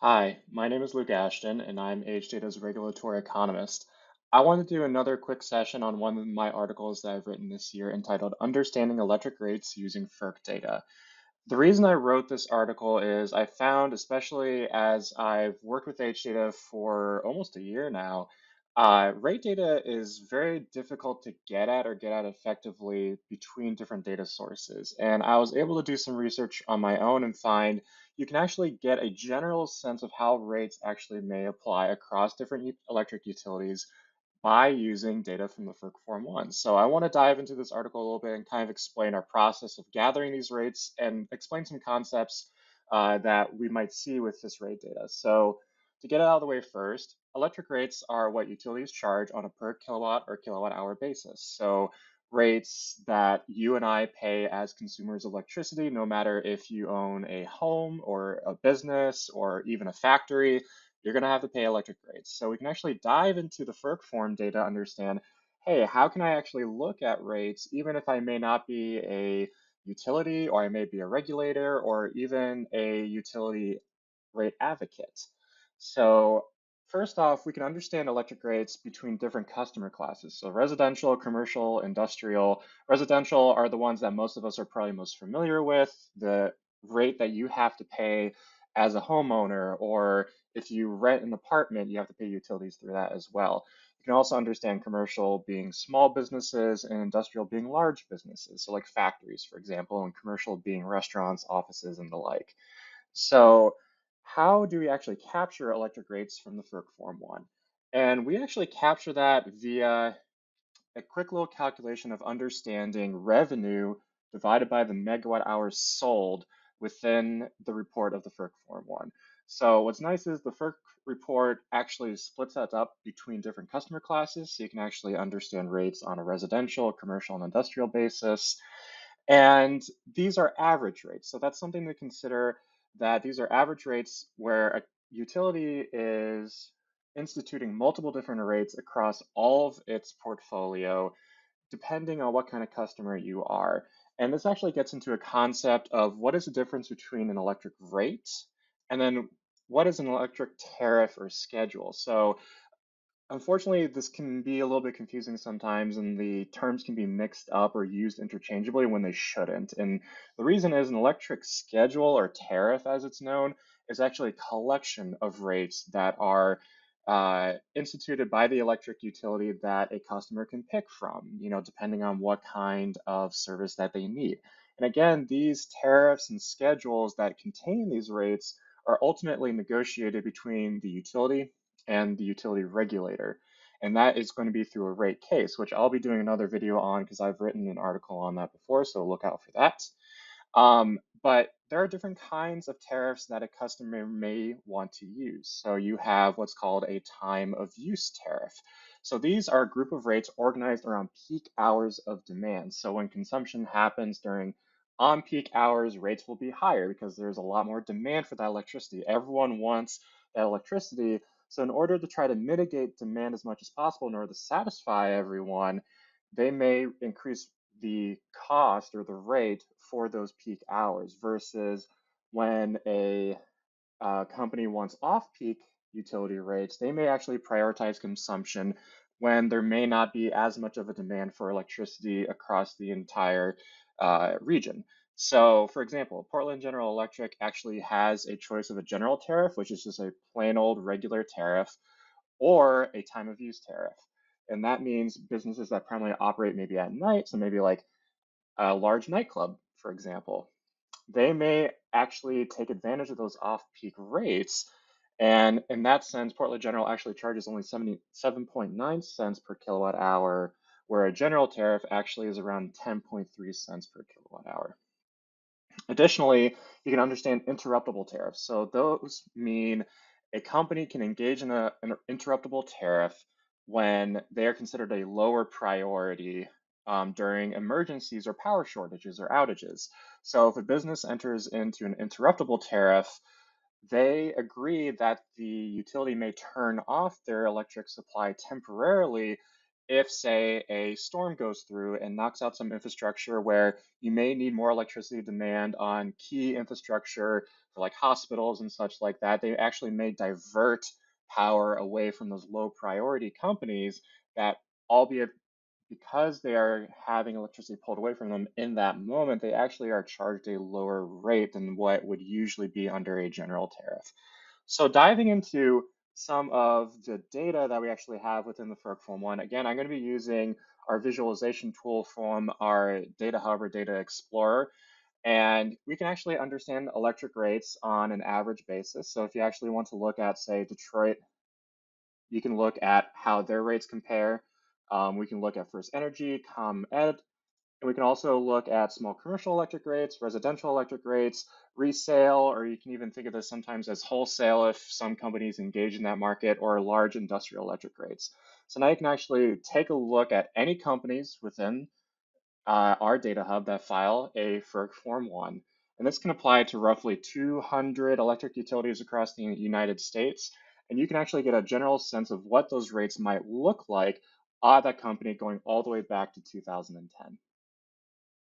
Hi, my name is Luke Ashton, and I'm HData's regulatory economist. I want to do another quick session on one of my articles that I've written this year entitled Understanding Electric Rates Using Ferc Data. The reason I wrote this article is I found, especially as I've worked with HData for almost a year now, rate data is very difficult to get at or get at effectively between different data sources. And I was able to do some research on my own and find you can actually get a general sense of how rates actually may apply across different electric utilities by using data from the FERC Form 1. So I want to dive into this article a little bit and kind of explain our process of gathering these rates and explain some concepts that we might see with this rate data. So to get it out of the way first, electric rates are what utilities charge on a per kilowatt or kilowatt hour basis. So rates that you and I pay as consumers of electricity, no matter if you own a home or a business or even a factory, you're going to have to pay electric rates. So we can actually dive into the FERC form data, understand, hey, how can I actually look at rates, even if I may not be a utility, or I may be a regulator, or even a utility rate advocate. So first off, we can understand electric rates between different customer classes. So residential, commercial, industrial. Residential are the ones that most of us are probably most familiar with. The rate that you have to pay as a homeowner, or if you rent an apartment, you have to pay utilities through that as well. You can also understand commercial being small businesses and industrial being large businesses, so like factories, for example, and commercial being restaurants, offices, and the like. So how do we actually capture electric rates from the FERC Form 1? And we actually capture that via a quick little calculation of understanding revenue divided by the megawatt hours sold within the report of the FERC Form 1. So what's nice is the FERC report actually splits that up between different customer classes, so you can actually understand rates on a residential, commercial, and industrial basis. And these are average rates. So that's something to consider, that these are average rates where a utility is instituting multiple different rates across all of its portfolio, depending on what kind of customer you are. And this actually gets into a concept of what is the difference between an electric rate and then what is an electric tariff or schedule. So unfortunately, this can be a little bit confusing sometimes, and the terms can be mixed up or used interchangeably when they shouldn't. And the reason is an electric schedule, or tariff as it's known, is actually a collection of rates that are instituted by the electric utility that a customer can pick from, depending on what kind of service that they need. And again, these tariffs and schedules that contain these rates are ultimately negotiated between the utility and the utility regulator. And that is going to be through a rate case, which I'll be doing another video on because I've written an article on that before, so look out for that. But there are different kinds of tariffs that a customer may want to use. So you have what's called a time of use tariff. So these are a group of rates organized around peak hours of demand. So when consumption happens during on-peak hours, rates will be higher because there's a lot more demand for that electricity. Everyone wants that electricity. So in order to try to mitigate demand as much as possible, in order to satisfy everyone, they may increase the cost or the rate for those peak hours versus when a company wants off-peak utility rates, they may actually prioritize consumption when there may not be as much of a demand for electricity across the entire region. So, for example, Portland General Electric actually has a choice of a general tariff, which is just a plain old regular tariff, or a time of use tariff. And that means businesses that primarily operate maybe at night, so maybe like a large nightclub, for example, they may actually take advantage of those off-peak rates. And in that sense, Portland General actually charges only 77.9 cents per kilowatt hour, where a general tariff actually is around 10.3 cents per kilowatt hour. Additionally, you can understand interruptible tariffs. So those mean a company can engage in an interruptible tariff when they are considered a lower priority during emergencies or power shortages or outages. So if a business enters into an interruptible tariff, they agree that the utility may turn off their electric supply temporarily if, say, a storm goes through and knocks out some infrastructure where you may need more electricity demand on key infrastructure for like hospitals and such like that, they actually may divert power away from those low priority companies that, albeit because they are having electricity pulled away from them in that moment, they actually are charged a lower rate than what would usually be under a general tariff. So diving into some of the data that we actually have within the Ferc Form 1, again, I'm going to be using our visualization tool from our Data Hub or Data Explorer, and we can actually understand electric rates on an average basis. So if you actually want to look at, say, Detroit, you can look at how their rates compare. We can look at First Energy, ComEd, and we can also look at small commercial electric rates, residential electric rates, resale, or you can even think of this sometimes as wholesale if some companies engage in that market, or large industrial electric rates. So now you can actually take a look at any companies within our data hub that file a Ferc Form 1. And this can apply to roughly 200 electric utilities across the United States. And you can actually get a general sense of what those rates might look like at that company going all the way back to 2010.